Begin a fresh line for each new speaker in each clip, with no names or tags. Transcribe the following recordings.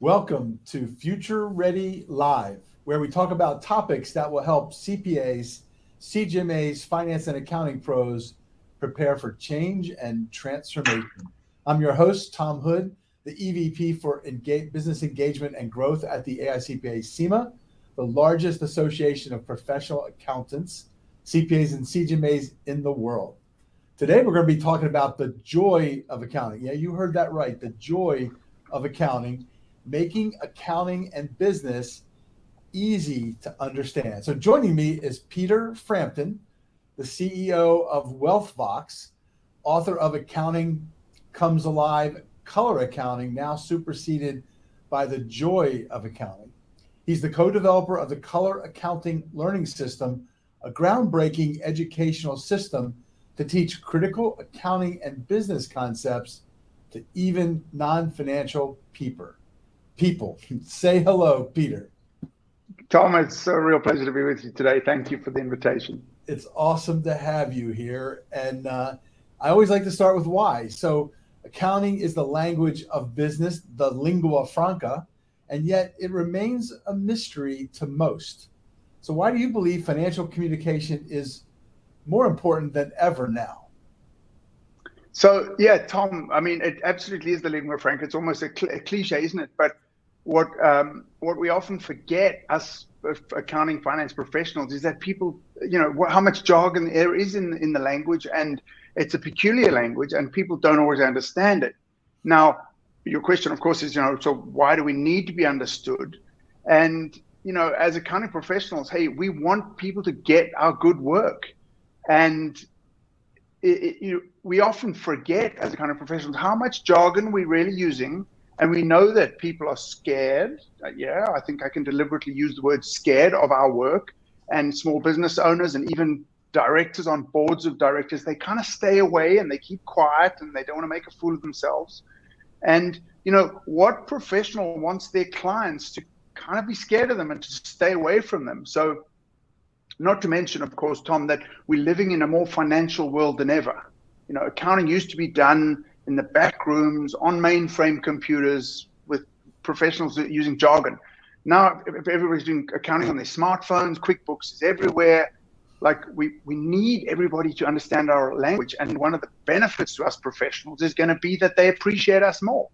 Welcome to Future Ready Live, where we talk about topics that will help CPAs, CGMAs, finance and accounting pros prepare for change and transformation. I'm your host, Tom Hood, the EVP for Business Engagement and Growth at the AICPA SEMA, the largest association of professional accountants, CPAs and CGMAs in the world. Today, we're going to be talking about the joy of accounting. Yeah, you heard that right, the joy of accounting, making accounting and business easy to understand. So joining me is Peter Frampton, the CEO of WealthVox, author of Accounting Comes Alive, Color Accounting, now superseded by the Joy of Accounting. He's the co-developer of the Color Accounting Learning System, a groundbreaking educational system to teach critical accounting and business concepts to even non-financial people. Say hello, Peter.
Tom, it's a real pleasure to be with you today. Thank you for the invitation.
It's awesome to have you here. And I always like to start with why. So accounting is the language of business, the lingua franca, and yet it remains a mystery to most. So why do you believe financial communication is more important than ever now?
So, yeah, Tom, I mean, it absolutely is the lingua franca. It's almost a cliche, isn't it? But what we often forget, us accounting finance professionals, is that people, how much jargon there is in the language, and it's a peculiar language, and people don't always understand it. Now, your question, of course, is, so why do we need to be understood? And, as accounting professionals, hey, we want people to get our good work. And we often forget as accounting professionals how much jargon we're really using. And we know that people are scared. Yeah, I think I can deliberately use the word scared of our work. And small business owners and even directors on boards of directors, they kind of stay away and they keep quiet and they don't want to make a fool of themselves. And, what professional wants their clients to kind of be scared of them and to stay away from them? So, not to mention, of course, Tom, that we're living in a more financial world than ever. Accounting used to be done in the back rooms on mainframe computers with professionals using jargon. Now, if everybody's doing accounting on their smartphones, QuickBooks is everywhere. Like we need everybody to understand our language. And one of the benefits to us professionals is going to be that they appreciate us more.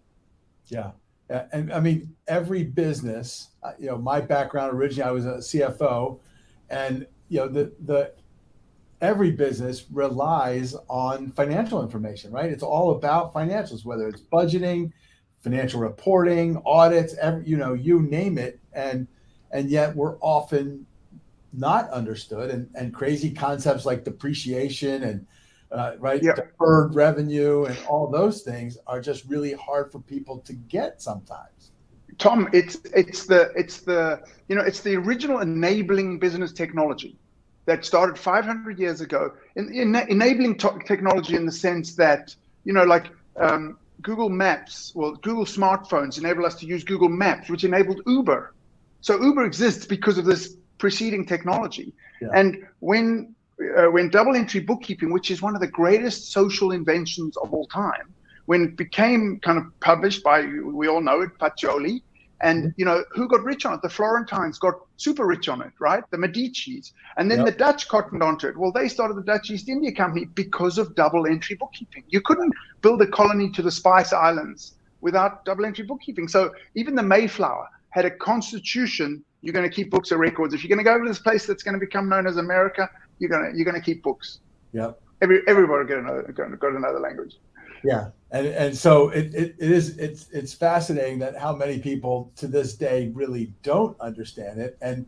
Yeah. And I mean, every business, my background originally, I was a CFO. And every business relies on financial information, right? It's all about financials, whether it's budgeting, financial reporting, audits, you name it, and yet we're often not understood, and crazy concepts like depreciation and deferred revenue and all those things are just really hard for people to get sometimes.
Tom, it's the original enabling business technology that started 500 years ago. Enabling technology in the sense that Google Maps, Google smartphones enable us to use Google Maps, which enabled Uber. So Uber exists because of this preceding technology. Yeah. And when double entry bookkeeping, which is one of the greatest social inventions of all time, when it became kind of published by, we all know it, Pacioli, and who got rich on it? The Florentines got super rich on it, right? The Medicis. And then the Dutch cottoned onto it. Well, they started the Dutch East India Company because of double entry bookkeeping. You couldn't build a colony to the Spice Islands without double entry bookkeeping. So even the Mayflower had a constitution. You're going to keep books of records. If you're going to go to this place that's going to become known as America, you're going to keep books.
Yep.
Everybody got to know the language.
Yeah, and so it's fascinating that how many people to this day really don't understand it, and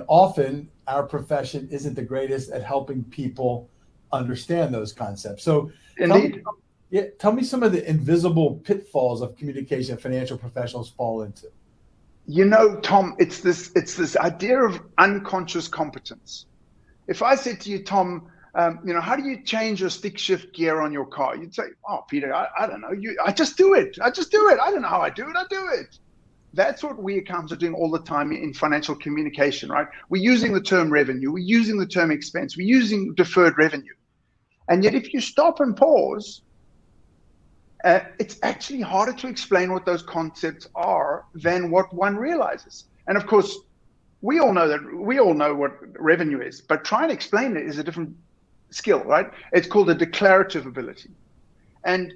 often our profession isn't the greatest at helping people understand those concepts. So tell me some of the invisible pitfalls of communication financial professionals fall into.
Tom, it's this idea of unconscious competence. If I said to you, Tom, how do you change your stick shift gear on your car? You'd say, oh, Peter, I don't know. I just do it. I don't know how I do it. I do it. That's what we accountants are doing all the time in financial communication, right? We're using the term revenue. We're using the term expense. We're using deferred revenue. And yet if you stop and pause it's actually harder to explain what those concepts are than what one realizes. And of course, we all know what revenue is, but trying to explain it is a different skill, right? It's called a declarative ability. And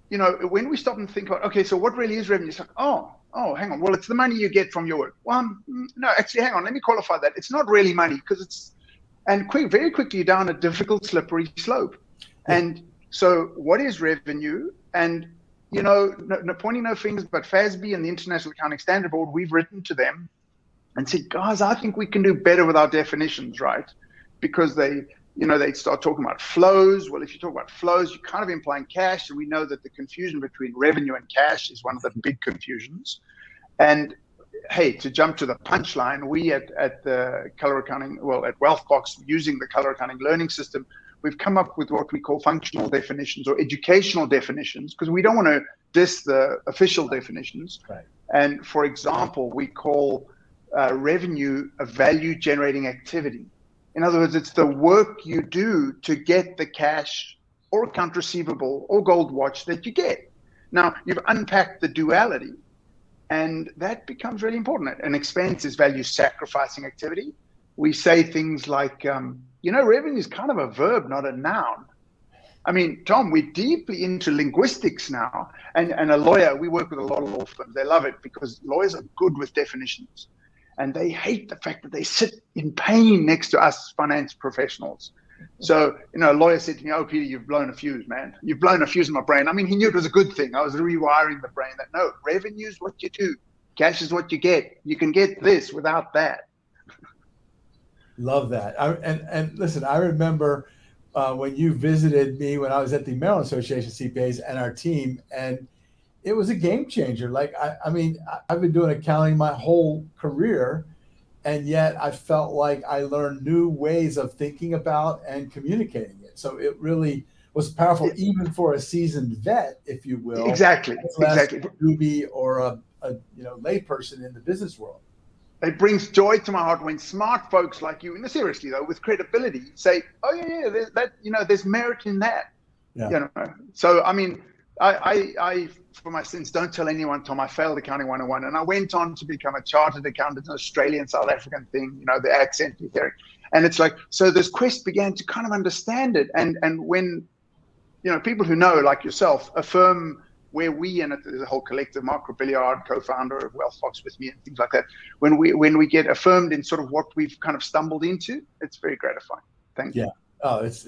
when we stop and think about, okay, so what really is revenue? It's like, oh, hang on. Well, it's the money you get from your work. Well, no, actually, hang on. Let me qualify that. It's not really money very quickly down a difficult, slippery slope.
Yeah.
And so what is revenue? And, pointing no fingers, but FASB and the International Accounting Standard Board, we've written to them and said, guys, I think we can do better with our definitions, right? Because they start talking about flows. Well, if you talk about flows, you're kind of implying cash. And we know that the confusion between revenue and cash is one of the big confusions. And hey, to jump to the punchline, we at the color accounting, at WealthBox, using the color accounting learning system, we've come up with what we call functional definitions or educational definitions, because we don't want to diss the official definitions.
Right.
And for example, we call revenue a value generating activity. In other words, it's the work you do to get the cash or account receivable or gold watch that you get. Now, you've unpacked the duality, and that becomes really important. An expense is value sacrificing activity. We say things like, revenue is kind of a verb, not a noun. I mean, Tom, we're deeply into linguistics now. And a lawyer, we work with a lot of law firms. They love it because lawyers are good with definitions. And they hate the fact that they sit in pain next to us finance professionals. So, a lawyer said to me, oh, Peter, you've blown a fuse, man. You've blown a fuse in my brain. I mean, he knew it was a good thing. I was rewiring the brain that, no, revenue is what you do. Cash is what you get. You can get this without that.
Love that. And listen, I remember when you visited me when I was at the Maryland Association of CPAs and our team, and it was a game changer. Like, I've been doing accounting my whole career, and yet I felt like I learned new ways of thinking about and communicating it. So it really was powerful, even for a seasoned vet, if you will.
Exactly.
Newbie or a layperson in the business world.
It brings joy to my heart when smart folks like you, and seriously though, with credibility, say, "Oh yeah, there's merit in that."
Yeah.
So I mean, I for my sins, don't tell anyone, Tom. I failed accounting 101, and I went on to become a chartered accountant, an Australian South African thing. The accent you hear, and it's like, so this quest began to kind of understand it, and when people who know, like yourself, affirm where we, and there's a whole collective, Mark Robilliard, co-founder of WealthBox with me and things like that, when we get affirmed in sort of what we've kind of stumbled into, it's very gratifying. Thank you.
Yeah. Oh, it's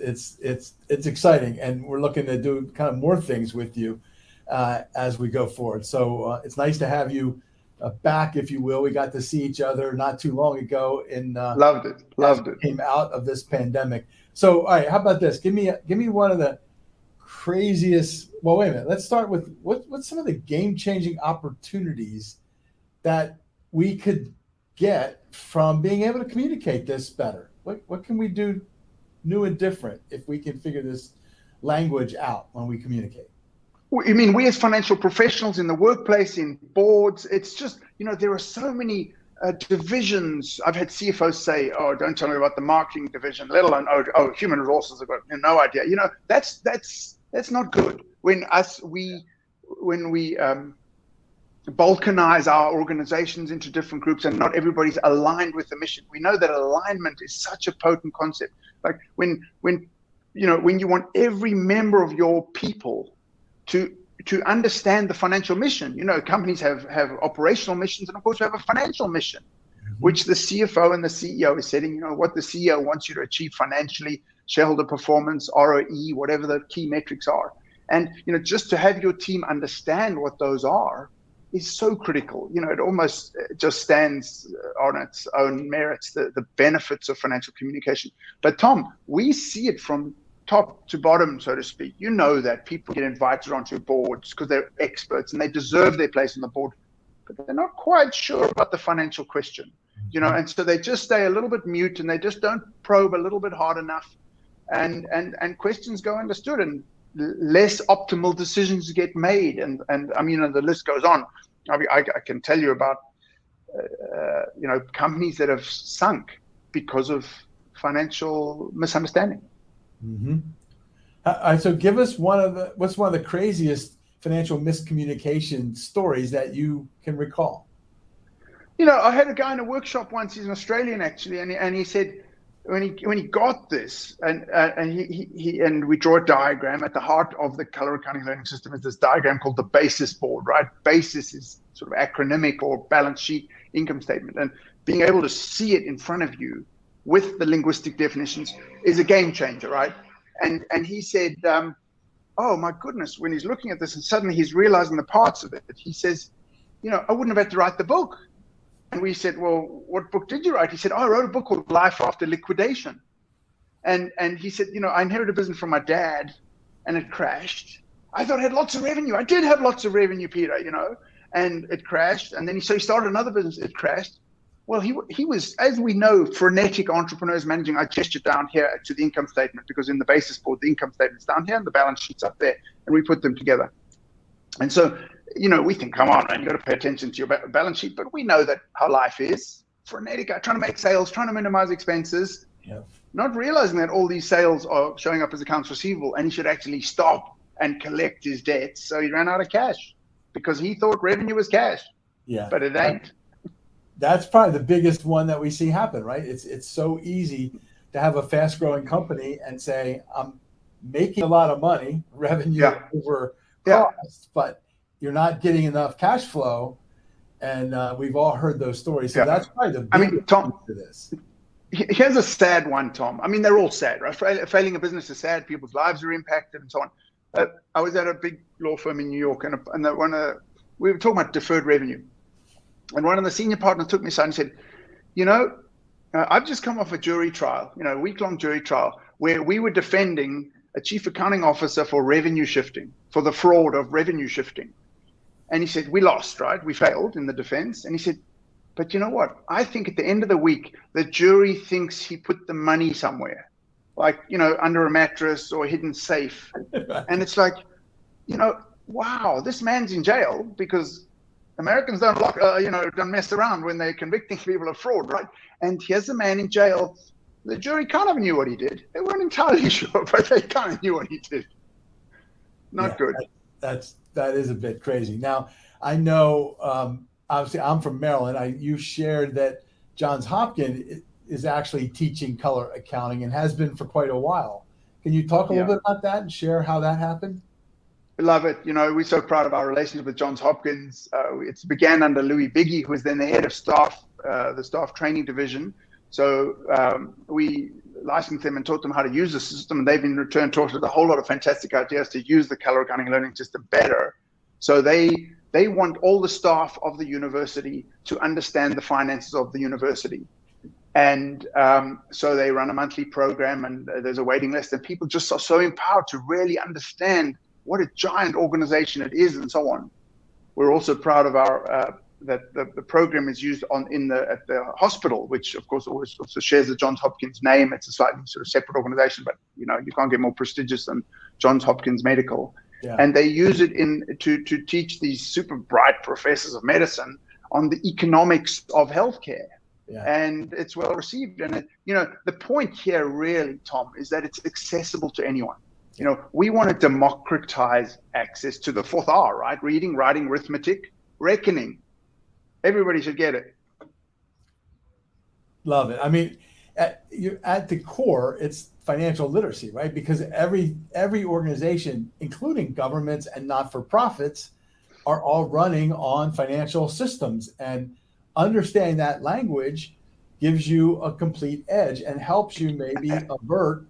exciting, and we're looking to do kind of more things with you as we go forward. So it's nice to have you back, if you will. We got to see each other not too long ago in
loved it.
Came out of this pandemic. So all right, how about this? Give me one of the craziest. Well, wait a minute. Let's start with what's some of the game-changing opportunities that we could get from being able to communicate this better. What can we do new and different if we can figure this language out when we communicate?
I mean, we as financial professionals in the workplace, in boards, it's just, there are so many divisions. I've had CFOs say, oh, don't tell me about the marketing division, let alone, oh, human resources have got no idea. That's not good. When we balkanize our organizations into different groups and not everybody's aligned with the mission. We know that alignment is such a potent concept. Like when you want every member of your people to understand the financial mission. Companies have operational missions, and of course we have a financial mission, which the CFO and the CEO is setting. What the CEO wants you to achieve financially, shareholder performance, ROE, whatever the key metrics are. And just to have your team understand what those are is so critical. It almost just stands on its own merits, the benefits of financial communication. But Tom, we see it from top to bottom, so to speak. That people get invited onto boards because they're experts and they deserve their place on the board, but they're not quite sure about the financial question, and so they just stay a little bit mute and they just don't probe a little bit hard enough, and questions go understood and less optimal decisions get made, and I mean, the list goes on. I can tell you about companies that have sunk because of financial misunderstanding.
Mm-hmm. So give us what's one of the craziest financial miscommunication stories that you can recall?
I had a guy in a workshop once. He's an Australian actually, and he said when he got this, and we draw a diagram at the heart of the color accounting learning system is this diagram called the basis board, right? Basis is sort of acronymic or balance sheet income statement, and being able to see it in front of you with the linguistic definitions is a game changer, right? And he said, oh my goodness, when he's looking at this and suddenly he's realizing the parts of it, he says, I wouldn't have had to write the book. And we said, well, what book did you write? He said, I wrote a book called Life After Liquidation. And he said, I inherited a business from my dad and it crashed. I thought I had lots of revenue. I did have lots of revenue, Peter, and it crashed. And then he started another business, it crashed. Well, he was, as we know, frenetic entrepreneurs managing. I gestured down here to the income statement because in the basis board, the income statement's down here and the balance sheet's up there. And we put them together. And so, we think, come on, man, you got to pay attention to your balance sheet. But we know that how life is. Frenetic, trying to make sales, trying to minimize expenses, not realizing that all these sales are showing up as accounts receivable and he should actually stop and collect his debts. So he ran out of cash because he thought revenue was cash. Yeah, but it ain't.
That's probably the biggest one that we see happen, right? It's so easy to have a fast growing company and say, I'm making a lot of money, revenue over cost, but you're not getting enough cash flow. And we've all heard those stories. So that's probably the biggest
Tom,
to this.
Here's a sad one, Tom. They're all sad, right? Failing a business is sad. People's lives are impacted and so on. I was at a big law firm in New York and we were talking about deferred revenue. And one of the senior partners took me aside and said, I've just come off a jury trial, a week-long jury trial where we were defending a chief accounting officer for revenue shifting, for the fraud of revenue shifting. And he said, we lost, right? We failed in the defense. And he said, but you know what? I think at the end of the week, the jury thinks he put the money somewhere, like, under a mattress or a hidden safe. And it's like, wow, this man's in jail because Americans don't don't mess around when they're convicting people of fraud, right? And here's a man in jail. The jury kind of knew what he did. They weren't entirely sure, but they kind of knew what he did. Not good.
That is a bit crazy. Now, I know, obviously, I'm from Maryland. You shared that Johns Hopkins is actually teaching color accounting and has been for quite a while. Can you talk a little bit about that and share how that happened?
I love it. We're so proud of our relationship with Johns Hopkins. It began under Louis Biggie, who was then the head of staff, the staff training division. So we licensed them and taught them how to use the system. And they've in return taught us a whole lot of fantastic ideas to use the color accounting learning system better. So they want all the staff of the university to understand the finances of the university. And so they run a monthly program and there's a waiting list and people just are so empowered to really understand what a giant organization it is and so on. We're also proud of our that the program is used at the hospital, which of course also shares the Johns Hopkins name. It's a slightly sort of separate organization, but you can't get more prestigious than Johns Hopkins Medical. Yeah. And they use it to teach these super bright professors of medicine on the economics of healthcare. Yeah. And it's well received. And the point here really, Tom, is that it's accessible to anyone. We want to democratize access to the fourth R, right? Reading, writing, arithmetic, reckoning. Everybody should get it.
Love it. At the core, it's financial literacy, right? Because every organization, including governments and not-for-profits, are all running on financial systems. And understanding that language gives you a complete edge and helps you maybe avert.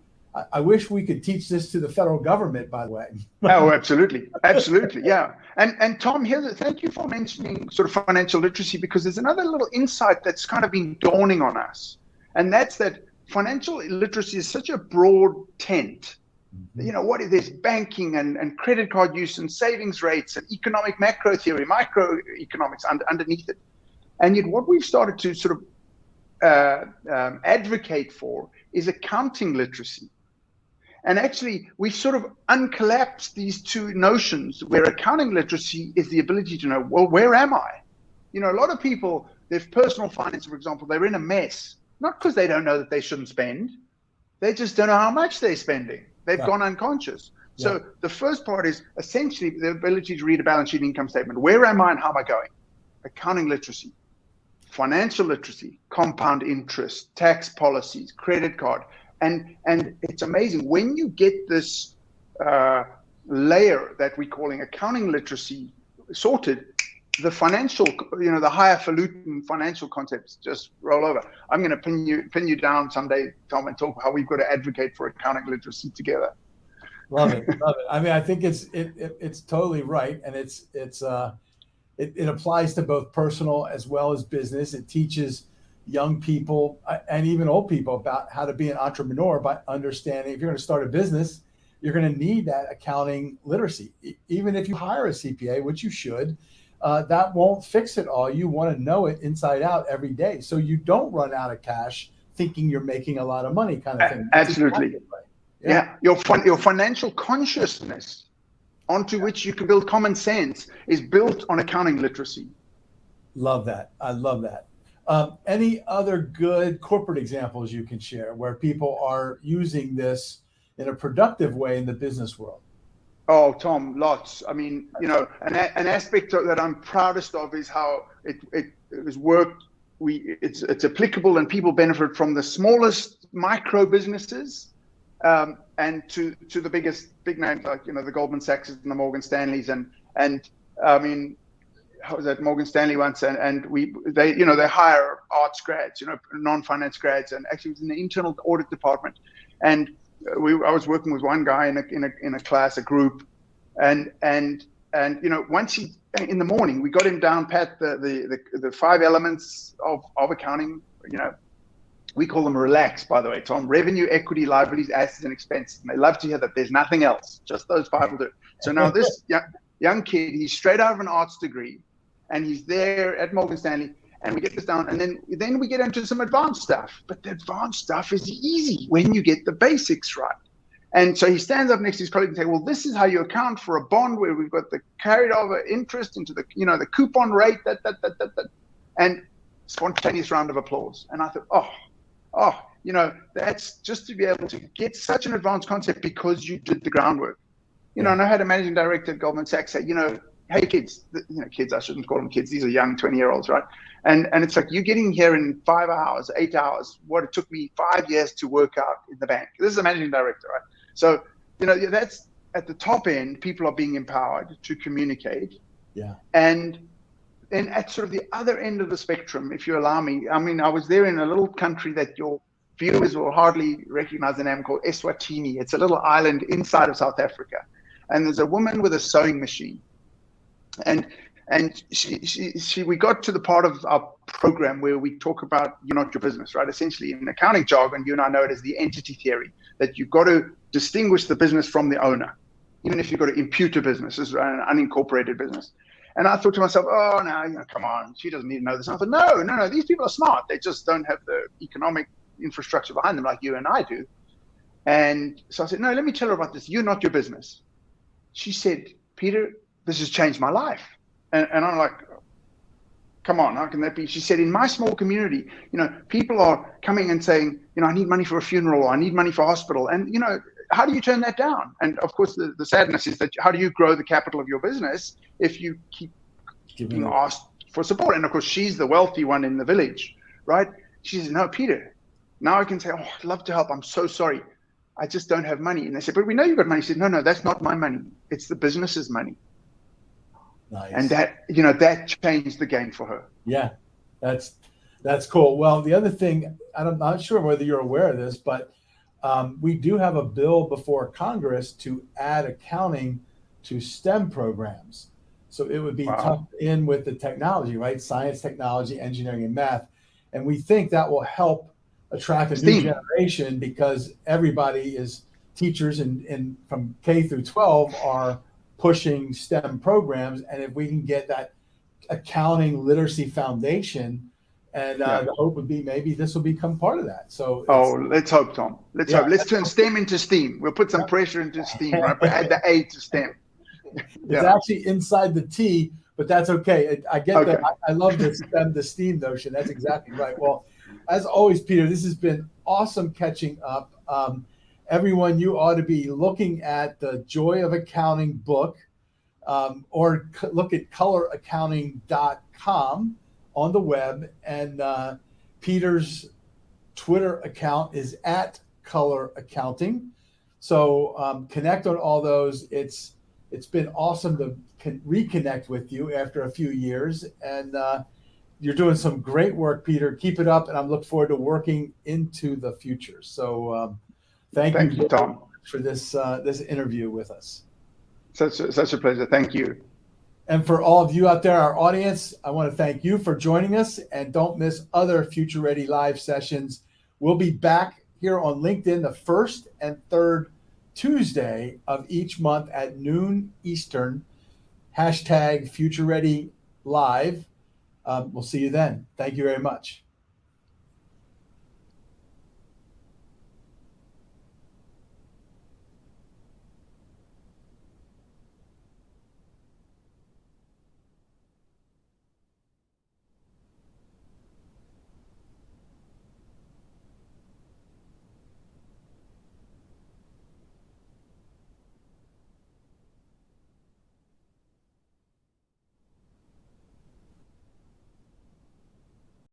I wish we could teach this to the federal government, by the way.
Oh, absolutely. Absolutely. Yeah. And Tom, thank you for mentioning sort of financial literacy, because there's another little insight that's kind of been dawning on us. And that's that financial literacy is such a broad tent. Mm-hmm. There's banking and credit card use and savings rates and economic macro theory, microeconomics underneath it. And yet what we've started to sort of advocate for is accounting literacy. And actually, we've sort of uncollapsed these two notions where accounting literacy is the ability to know, well, where am I? A lot of people, their personal finance, for example, they're in a mess, not because they don't know that they shouldn't spend. They just don't know how much they're spending. They've gone unconscious. So the first part is essentially the ability to read a balance sheet income statement. Where am I and how am I going? Accounting literacy, financial literacy, compound interest, tax policies, credit card. And it's amazing when you get this layer that we're calling accounting literacy sorted, the financial, the highfalutin financial concepts just roll over. I'm going to pin you down someday, Tom, and talk how we've got to advocate for accounting literacy together.
Love it. I mean, I think it's totally right, and it applies to both personal as well as business. It teaches young people and even old people about how to be an entrepreneur by understanding if you're going to start a business, you're going to need that accounting literacy. Even if you hire a CPA, which you should, that won't fix it all. You want to know it inside out every day, so you don't run out of cash thinking you're making a lot of money, kind of thing.
Absolutely. Yeah. Your financial consciousness onto which you can build common sense is built on accounting literacy.
Love that. I love that. Any other good corporate examples you can share where people are using this in a productive way in the business world?
Oh, Tom, lots. I mean, an aspect that I'm proudest of is how it has worked. It's applicable and people benefit from the smallest micro businesses and to the big names like the Goldman Sachs and the Morgan Stanleys and I mean, how was that, Morgan Stanley once and they hire arts grads, non-finance grads, and actually it was in the internal audit department, and I was working with one guy in a class, a group, and once he in the morning we got him down pat the 5 elements of accounting. We call them RELAX, by the way, Tom: revenue, equity, liabilities, assets, and expenses. And they love to hear that there's nothing else, just those 5 will do. So now this young kid, he's straight out of an arts degree, and he's there at Morgan Stanley, and we get this down, and then we get into some advanced stuff. But the advanced stuff is easy when you get the basics right. And so he stands up next to his colleague and says, well, this is how you account for a bond where we've got the carried over interest into the, the coupon rate, that. And spontaneous round of applause. And I thought, that's just to be able to get such an advanced concept because you did the groundwork. And I had a managing director at Goldman Sachs say, hey, kids, kids, I shouldn't call them kids. These are young 20-year-olds, right? And it's like, you're getting here in 5 hours, 8 hours, what it took me 5 years to work out in the bank. This is a managing director, right? So, that's at the top end, people are being empowered to communicate. Yeah. And then at sort of the other end of the spectrum, if you allow me, I mean, I was there in a little country that your viewers will hardly recognize the name, called Eswatini. It's a little island inside of South Africa. And there's a woman with a sewing machine. And we got to the part of our program where we talk about you're not your business, right? Essentially, in accounting jargon, you and I know it as the entity theory, that you've got to distinguish the business from the owner, even if you've got to impute a business as an unincorporated business. And I thought to myself, oh, no, come on, she doesn't need to know this. And I thought, no, these people are smart. They just don't have the economic infrastructure behind them like you and I do. And so I said, no, let me tell her about this. You're not your business. She said, Peter, this has changed my life. And I'm like, come on, how can that be? She said, in my small community, people are coming and saying, I need money for a funeral, or I need money for hospital. And, how do you turn that down? And of course, the sadness is that how do you grow the capital of your business if you keep being asked for support? And of course, she's the wealthy one in the village, right? She says, no, Peter, now I can say, oh, I'd love to help. I'm so sorry. I just don't have money. And they said, but we know you've got money. She said, no, that's not my money. It's the business's money. Nice. And that changed the game for her.
Yeah, that's cool. Well, the other thing, I'm not sure whether you're aware of this, but we do have a bill before Congress to add accounting to STEM programs. So it would be tucked in with the technology, right? Science, technology, engineering, and math. And we think that will help attract a new generation, because everybody is teachers and from K through 12 are pushing STEM programs. And if we can get that accounting literacy foundation, and the hope would be maybe this will become part of that. So
let's hope, Tom. Let's hope. Let's turn STEM into STEAM. We'll put some pressure into STEAM, right? But add the A to STEM.
It's actually inside the T, but that's okay. I get that. I love the STEAM notion. That's exactly right. Well, as always, Peter, this has been awesome catching up. everyone, you ought to be looking at the Joy of Accounting book, or look at coloraccounting.com on the web. And Peter's Twitter account is at Color Accounting. So connect on all those. It's been awesome to reconnect with you after a few years, and you're doing some great work, Peter. Keep it up, and I'm looking forward to working into the future. So thank you,
Tom,
for this interview with us.
Such a pleasure. Thank you.
And for all of you out there, our audience, I want to thank you for joining us, and don't miss other Future Ready Live sessions. We'll be back here on LinkedIn the first and third Tuesday of each month at noon Eastern. #Future Ready Live. We'll see you then. Thank you very much.